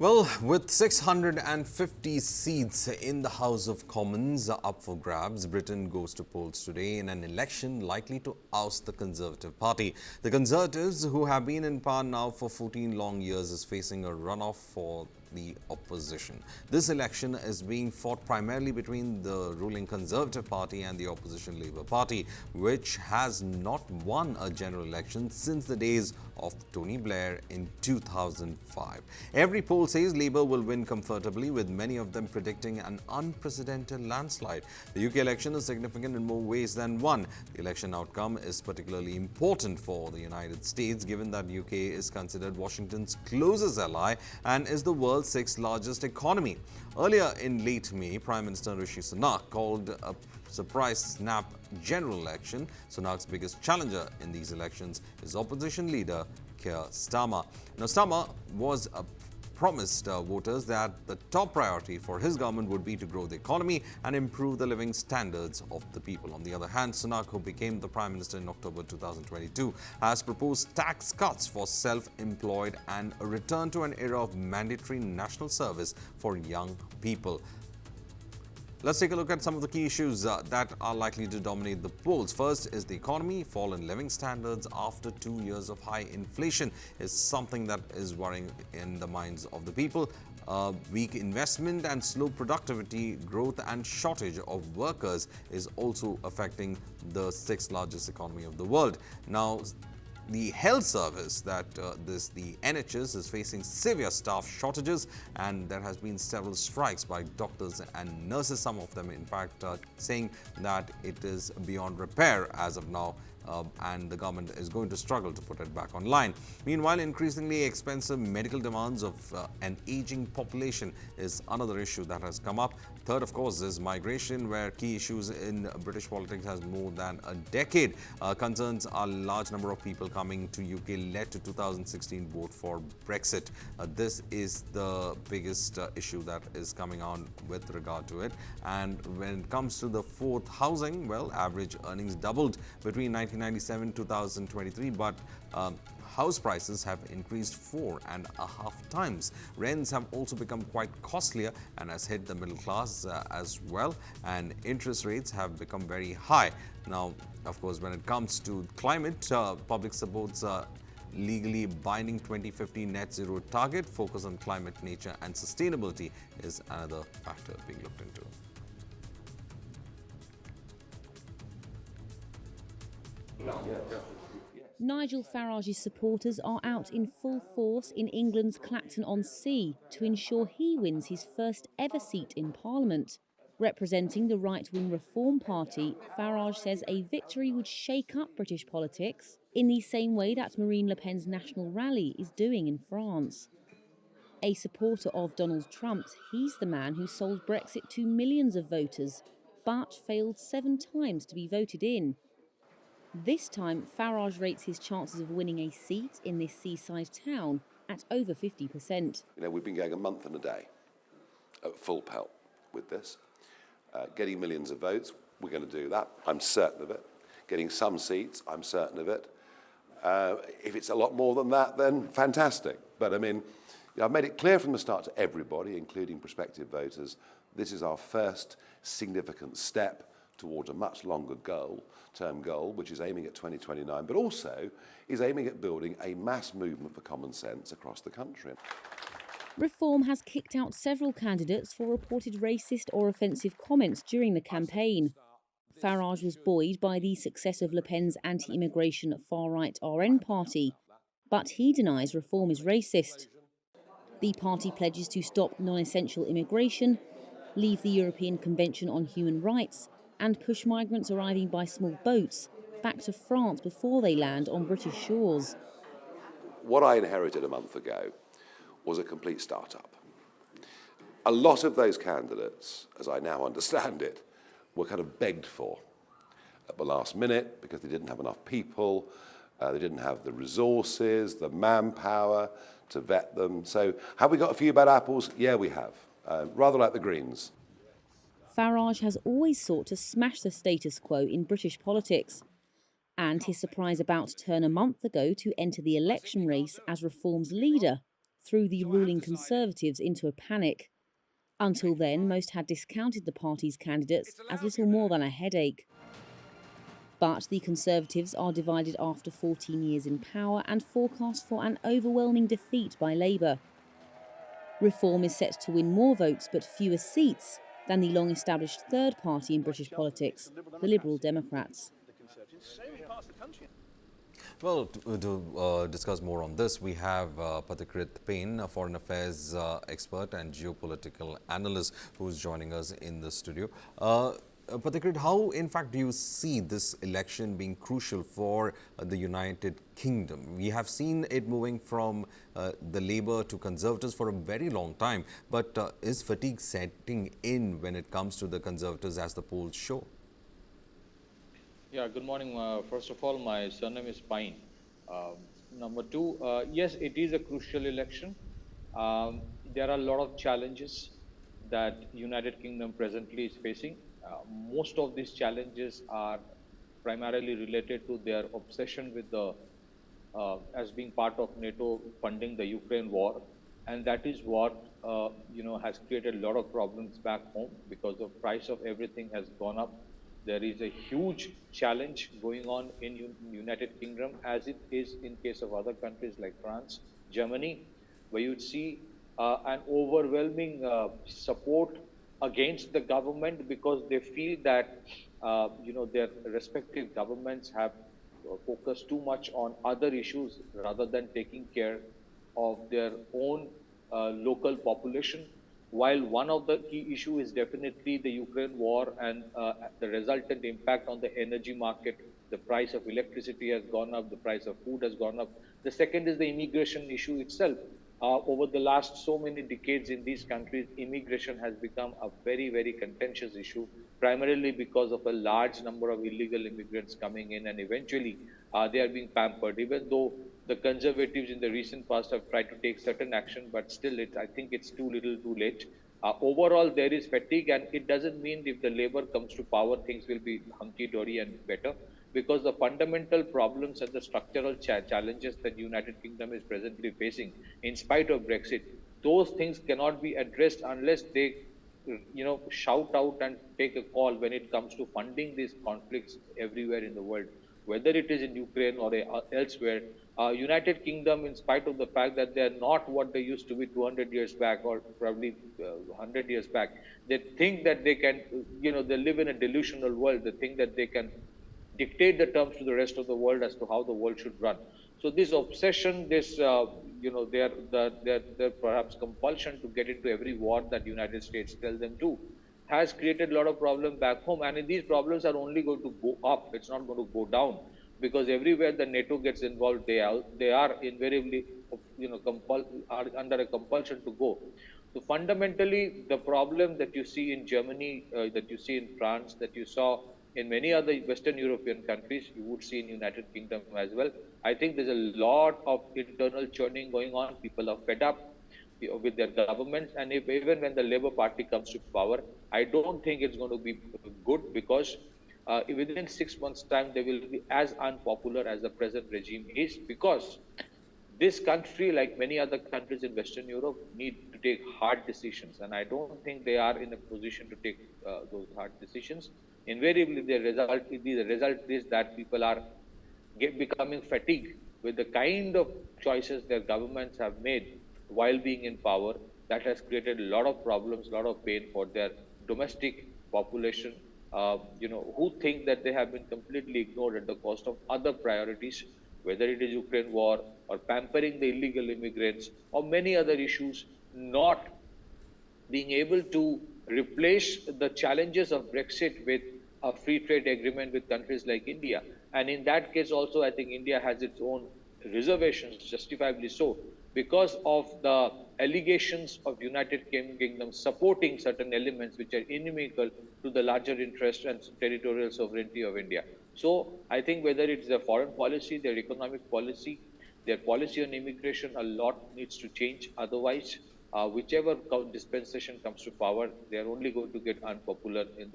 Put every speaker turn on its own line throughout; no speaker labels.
Well, with 650 seats in the House of Commons up for grabs, Britain goes to polls today in an election likely to oust the Conservative Party. The Conservatives, who have been in power now for 14 long years, is facing a runoff for the opposition. This election is being fought primarily between the ruling Conservative Party and the opposition Labour Party, which has not won a general election since the days of Tony Blair in 2005. Every poll says Labour will win comfortably, with many of them predicting an unprecedented landslide. The UK election is significant in more ways than one. The election outcome is particularly important for the United States, given that UK is considered Washington's closest ally and is the world's sixth largest economy. Earlier in late May, Prime Minister Rishi Sunak called a surprise snap general election. Sunak's biggest challenger in these elections is opposition leader Keir Starmer. Now, Starmer was promised voters that the top priority for his government would be to grow the economy and improve the living standards of the people. On the other hand, Sunak, who became the Prime Minister in October 2022, has proposed tax cuts for self-employed and a return to an era of mandatory national service for young people. Let's take a look at some of the key issues that are likely to dominate the polls. First is the economy. Fall in living standards after 2 years of high inflation is something that is worrying in the minds of the people. Weak investment and slow productivity growth and shortage of workers is also affecting the sixth largest economy of the world. Now, the health service, the NHS, is facing severe staff shortages, and there has been several strikes by doctors and nurses, some of them in fact saying that it is beyond repair as of now. And the government is going to struggle to put it back online. Meanwhile, increasingly expensive medical demands of an aging population is another issue that has come up. Third, of course, is migration, where key issues in British politics has more than a decade. Concerns a large number of people coming to UK led to 2016 vote for Brexit. This is the biggest issue that is coming on with regard to it. And when it comes to the fourth, housing, well, average earnings doubled between 1997 2023, but house prices have increased 4.5 times. Rents have also become quite costlier and has hit the middle class as well, and interest rates have become very high. Now, of course, when it comes to climate, public supports legally binding 2050 net zero target. Focus on climate, nature and sustainability is another factor being looked into.
Nigel Farage's supporters are out in full force in England's Clacton-on-Sea to ensure he wins his first ever seat in Parliament. Representing the right-wing Reform Party, Farage says a victory would shake up British politics in the same way that Marine Le Pen's National Rally is doing in France. A supporter of Donald Trump, he's the man who sold Brexit to millions of voters, but failed 7 times to be voted in. This time, Farage rates his chances of winning a seat in this seaside town at over 50%.
We've been going a month and a day at full pelt with this. Getting millions of votes, we're going to do that. I'm certain of it. Getting some seats, I'm certain of it. If it's a lot more than that, then fantastic. But I've made it clear from the start to everybody, including prospective voters, this is our first significant step towards a much longer term goal, which is aiming at 2029, but also is aiming at building a mass movement for common sense across the country.
Reform has kicked out several candidates for reported racist or offensive comments during the campaign. Farage was buoyed by the success of Le Pen's anti-immigration far-right RN party, but he denies Reform is racist. The party pledges to stop non-essential immigration, leave the European Convention on Human Rights, and push migrants arriving by small boats back to France before they land on British shores.
What I inherited a month ago was a complete start-up. A lot of those candidates, as I now understand it, were kind of begged for at the last minute because they didn't have enough people, they didn't have the resources, the manpower to vet them. So have we got a few bad apples? Yeah, we have, rather like the Greens.
Farage has always sought to smash the status quo in British politics, and his surprise about to turn a month ago to enter the election race as Reform's leader threw the ruling Conservatives into a panic. Until then, most had discounted the party's candidates as little more than a headache. But the Conservatives are divided after 14 years in power and forecast for an overwhelming defeat by Labour. Reform is set to win more votes but fewer seats than the long-established third party in British politics, the Liberal Democrats.
Well, to discuss more on this, we have Pathikrit Payne, a foreign affairs expert and geopolitical analyst, who is joining us in the studio. Pathikrit, how in fact do you see this election being crucial for the United Kingdom? We have seen it moving from the Labour to Conservatives for a very long time, but is fatigue setting in when it comes to the Conservatives as the polls show?
Yeah, good morning. First of all, my surname is Pine. Number two, yes, it is a crucial election. There are a lot of challenges that United Kingdom presently is facing. Most of these challenges are primarily related to their obsession with the, as being part of NATO, funding the Ukraine war, and that is what has created a lot of problems back home because the price of everything has gone up. There is a huge challenge going on in United Kingdom, as it is in case of other countries like France, Germany, where you'd see an overwhelming support against the government because they feel that their respective governments have focused too much on other issues rather than taking care of their own local population. While one of the key issues is definitely the Ukraine war and the resultant impact on the energy market, the price of electricity has gone up, the price of food has gone up. The second is the immigration issue itself. Over the last so many decades in these countries, immigration has become a very, very contentious issue, primarily because of a large number of illegal immigrants coming in, and eventually they are being pampered, even though the Conservatives in the recent past have tried to take certain action, but still, I think it's too little too late. Overall, there is fatigue, and it doesn't mean if the Labour comes to power, things will be hunky-dory and better, because the fundamental problems and the structural challenges that United Kingdom is presently facing, in spite of Brexit, those things cannot be addressed unless they shout out and take a call when it comes to funding these conflicts everywhere in the world, whether it is in Ukraine or elsewhere. United Kingdom, in spite of the fact that they are not what they used to be 200 years back or probably 100 years back, they think that they can, they live in a delusional world. They think that they can dictate the terms to the rest of the world as to how the world should run. So this obsession, this their perhaps compulsion to get into every war that United States tells them to, has created a lot of problems back home, and these problems are only going to go up. It's not going to go down, because everywhere the NATO gets involved, they are invariably are under a compulsion to go. So fundamentally, the problem that you see in Germany, that you see in France, that you saw in many other Western European countries, you would see in United Kingdom as well. I think there's a lot of internal churning going on. People are fed up with their governments, and even when the Labour Party comes to power, I don't think it's going to be good, because within 6 months' time they will be as unpopular as the present regime is, because this country, like many other countries in Western Europe, need to take hard decisions, and I don't think they are in a position to take those hard decisions. Invariably, the result is that people are becoming fatigued with the kind of choices their governments have made while being in power. That has created a lot of problems, a lot of pain for their domestic population, who think that they have been completely ignored at the cost of other priorities, whether it is Ukraine war or pampering the illegal immigrants or many other issues, not being able to replace the challenges of Brexit with a free trade agreement with countries like India. And in that case also, I think India has its own reservations, justifiably so, because of the allegations of United Kingdom supporting certain elements which are inimical to the larger interest and territorial sovereignty of India. So I think whether it's their foreign policy, their economic policy, their policy on immigration, a lot needs to change. Otherwise, whichever dispensation comes to power, they are only going to get unpopular in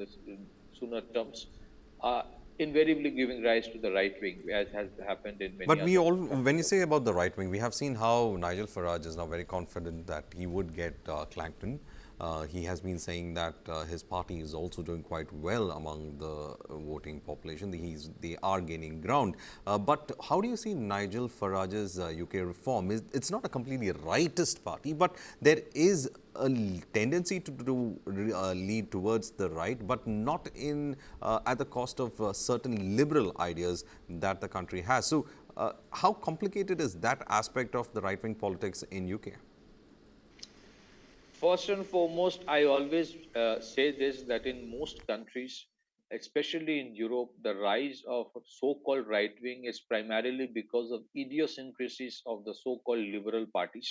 sooner terms. invariably giving rise to the right wing, as has happened in many
But we
other
all, when you
countries.
say about the right wing, we have seen how Nigel Farage is now very confident that he would get Clacton. He has been saying that his party is also doing quite well among the voting population. They are gaining ground. But how do you see Nigel Farage's UK reform? It's not a completely rightist party, but there is a tendency to lead towards the right, but not in at the cost of certain liberal ideas that the country has. So, how complicated is that aspect of the right-wing politics in UK?
First and foremost, I always say this, that in most countries, especially in Europe, the rise of so-called right wing is primarily because of idiosyncrasies of the so-called liberal parties.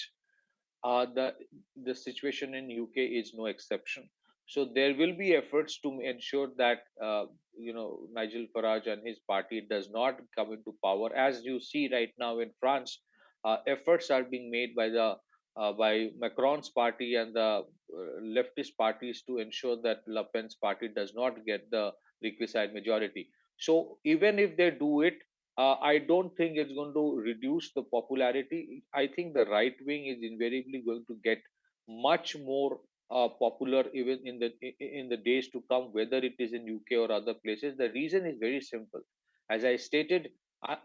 The situation in UK is no exception. So there will be efforts to ensure that Nigel Farage and his party does not come into power. As you see right now in France, efforts are being made by Macron's party and the leftist parties to ensure that Le Pen's party does not get the requisite majority. So even if they do it, I don't think it's going to reduce the popularity. I think the right wing is invariably going to get much more popular even in the days to come, whether it is in UK or other places. The reason is very simple. As I stated,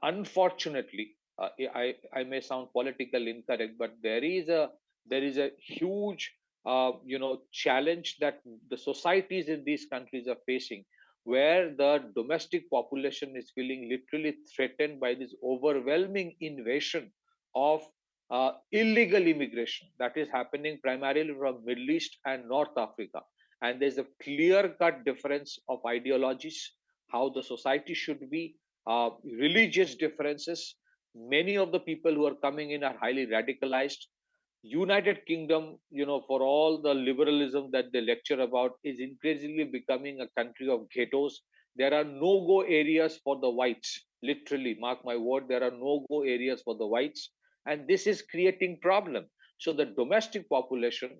unfortunately, I may sound politically incorrect, but there is a huge challenge that the societies in these countries are facing, where the domestic population is feeling literally threatened by this overwhelming invasion of illegal immigration that is happening primarily from Middle East and North Africa. And there's a clear-cut difference of ideologies, how the society should be, religious differences. Many of the people who are coming in are highly radicalized. United Kingdom, for all the liberalism that they lecture about, is increasingly becoming a country of ghettos. There are no-go areas for the whites. Literally, mark my word, there are no-go areas for the whites, and this is creating problem. So the domestic population,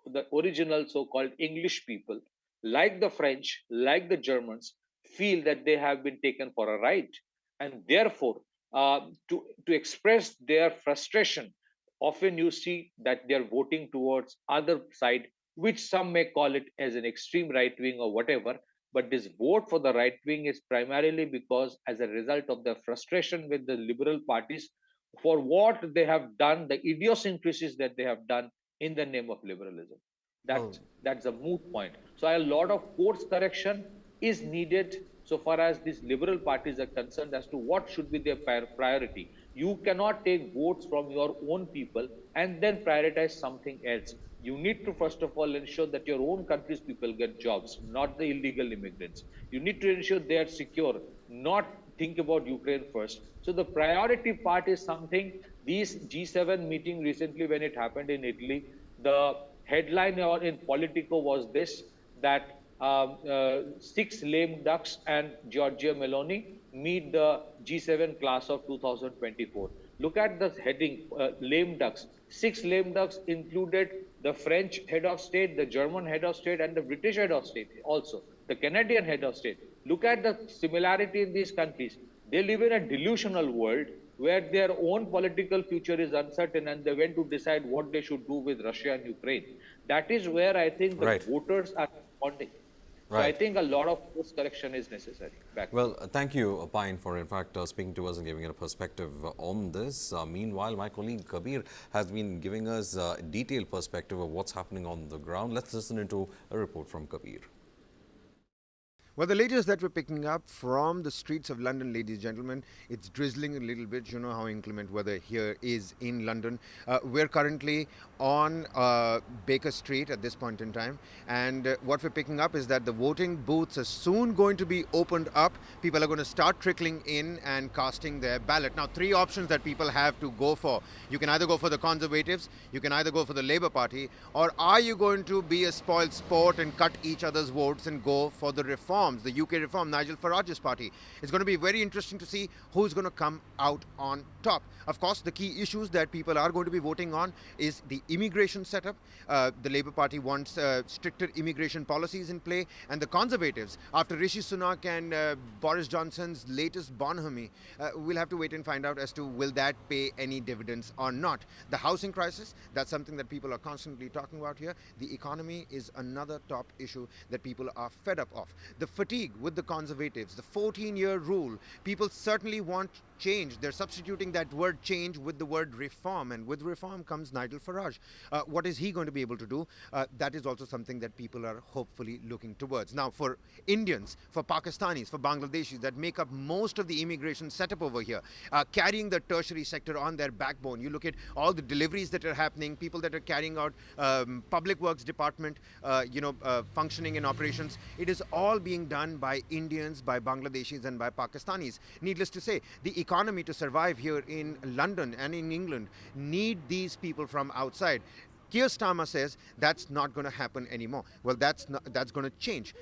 the original so-called English people, like the French, like the Germans, feel that they have been taken for a ride, and therefore, to express their frustration, often you see that they are voting towards other side, which some may call it as an extreme right wing or whatever. But this vote for the right wing is primarily because, as a result of the frustration with the liberal parties for what they have done, the idiosyncrasies that they have done in the name of liberalism.
Well,
That's a moot point. So a lot of course correction is needed so far as these liberal parties are concerned as to what should be their priority. You cannot take votes from your own people and then prioritize something else. You need to first of all ensure that your own country's people get jobs, not the illegal immigrants. You need to ensure they are secure, not think about Ukraine first. So the priority part is something. These G7 meeting recently, when it happened in Italy, the headline in Politico was this, that six lame ducks and Giorgia Meloni meet the G7 class of 2024. Look at the heading, lame ducks. Six lame ducks included the French head of state, the German head of state, and the British head of state also, the Canadian head of state. Look at the similarity in these countries. They live in a delusional world where their own political future is uncertain, and they went to decide what they should do with Russia and Ukraine. That is where I think the
right,
voters are responding. So I
right.
think a lot of course correction is necessary. Back.
Well, thank you, Pine, for in fact speaking to us and giving a perspective on this. Meanwhile, my colleague Kabir has been giving us a detailed perspective of what's happening on the ground. Let's listen into a report from Kabir.
Well, the latest that we're picking up from the streets of London, ladies and gentlemen, it's drizzling a little bit. You know how inclement weather here is in London. We're currently on Baker Street at this point in time, and what we're picking up is that the voting booths are soon going to be opened up. People are going to start trickling in and casting their ballot. Now, three options that people have to go for. You can either go for the Conservatives, you can either go for the Labour Party, or are you going to be a spoiled sport and cut each other's votes and go for the Reform reforms, the UK reform, Nigel Farage's party. It's going to be very interesting to see who's going to come out on top. Of course, the key issues that people are going to be voting on is the immigration setup. The Labour Party wants stricter immigration policies in play, and the Conservatives, after Rishi Sunak and Boris Johnson's latest bonhomie, we'll have to wait and find out as to will that pay any dividends or not. The housing crisis, that's something that people are constantly talking about here. The economy is another top issue that people are fed up of. The fatigue with the Conservatives, the 14-year rule, people certainly want change. They're substituting that word change with the word reform, and with reform comes Nigel Farage. What is he going to be able to do? That is also something that people are hopefully looking towards. Now, for Indians, for Pakistanis, for Bangladeshis that make up most of the immigration setup over here, carrying the tertiary sector on their backbone. You look at all the deliveries that are happening, people that are carrying out public works department, functioning in operations. It is all being done by Indians, by Bangladeshis and by Pakistanis. Needless to say, the economy to survive here in London and in England need these people from outside. Keir Starmer says that's not going to happen anymore. Well, that's going to change.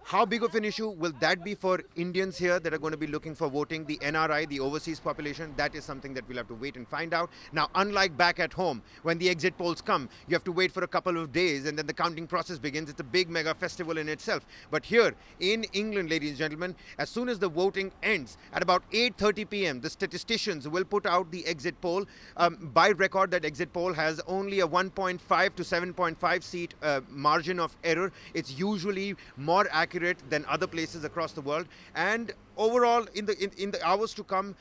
How big of an issue will that be for Indians here that are going to be looking for voting, the NRI, the overseas population? That is something that we'll have to wait and find out. Now, unlike back at home, when the exit polls come, you have to wait for a couple of days and then the counting process begins. It's a big mega festival in itself. But here in England, ladies and gentlemen, as soon as the voting ends, at about 8:30 p.m., the statisticians will put out the exit poll. By record, that exit poll has only a 1.5 to 7.5 seat margin of error. It's usually more accurate than other places across the world, and overall in the hours to come,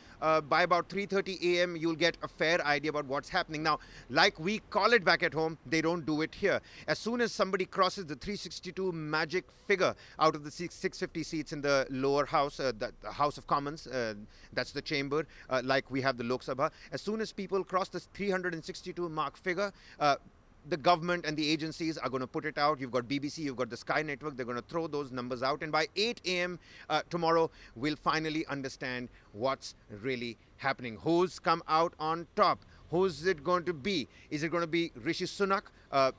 by about 3:30 a.m. you'll get a fair idea about what's happening. Now, like we call it back at home, they don't do it here. As soon as somebody crosses the 362 magic figure out of the 650 seats in the lower house, the House of Commons, that's the chamber, like we have the Lok Sabha, as soon as people cross the 362 mark figure, the government and the agencies are going to put it out. You've got BBC, you've got the Sky Network. They're going to throw those numbers out. And by 8 a.m. Tomorrow, we'll finally understand what's really happening. Who's come out on top? Who's it going to be? Is it going to be Rishi Sunak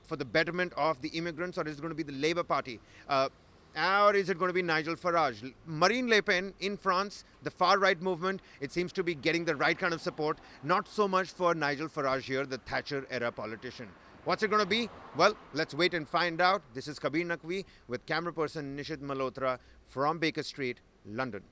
for the betterment of the immigrants, or is it going to be the Labour Party? Or is it going to be Nigel Farage? Marine Le Pen in France, the far-right movement, it seems to be getting the right kind of support. Not so much for Nigel Farage here, the Thatcher-era politician. What's it going to be? Well, let's wait and find out. This is Kabir Naqvi with camera person Nishit Malhotra from Baker Street, London.